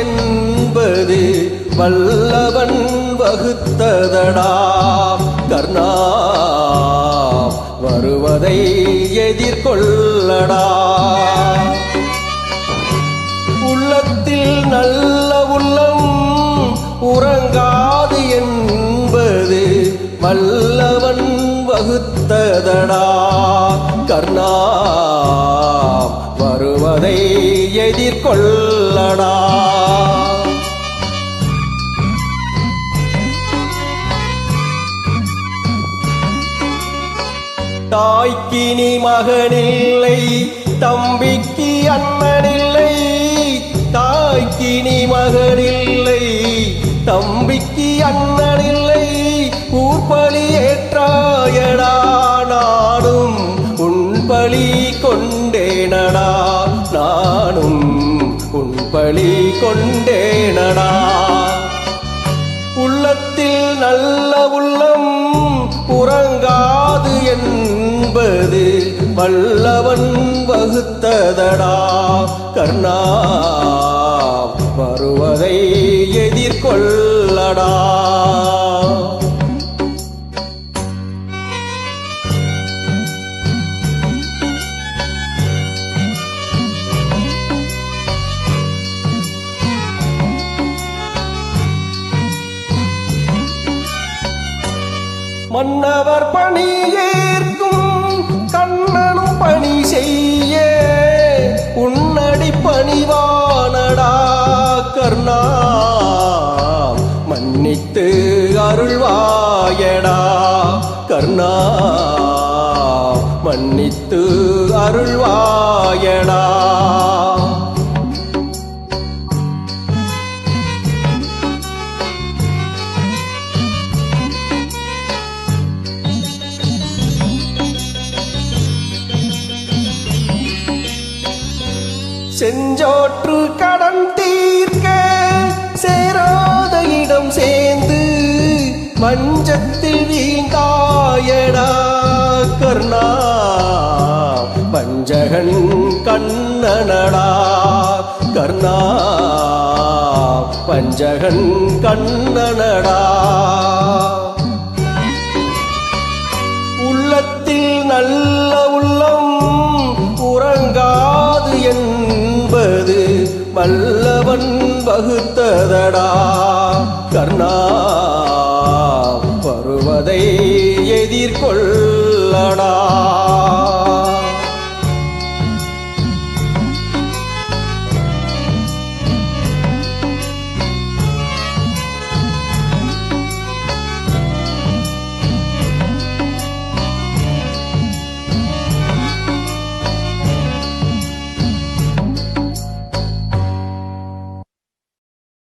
என்பது வல்லவன் வகுத்ததடா கர்ணா வருவதை எதிர்கொள்ளடா உள்ளத்தில் நல்ல உள்ளம் உறங்காது என்பது வல்லவன் வகுத்ததடா கர்ணா வருவதை எதிர்கொள்ளடா தாய்க்கு நீ மகனில்லை தம்பிக்கு அண்ணனில்லை தாய்க்கு நீ மகனில்லை தம்பிக்கு அண்ணனில்லை ஊர்பலி ஏற்றாயடா நானும் உன்பலி கொண்டேனடா நானும் உன்பலி கொண்டேனடா உள்ளத்தில் நல்ல உள்ளம் உறங்காது என்பது வல்லவன் வகுத்ததடா கர்ணா வருவதை எதிர்கொள்ளடா மன்னவர் பணி ஏற்கும் கண்ணனும் பணி செய்ய உன்னடி பணிவானடா கர்ணா மன்னித்து அருள்வாயடா கர்ணா மன்னித்து அருள்வாயடா செஞ்சோற்று கடன் தீர்க்க சேராத இடம் சேர்ந்து மஞ்சத்தில் வீங்காயடா கர்ணா வஞ்சகன் கண்ணனடா கர்ணா வஞ்சகன் கண்ணனடா உள்ளத்தில் நல்ல உள்ளம் உறங்காது என்பது வல்லவன் வகுத்ததடா கர்ணா வருவதை எதிர்கொள்ளடா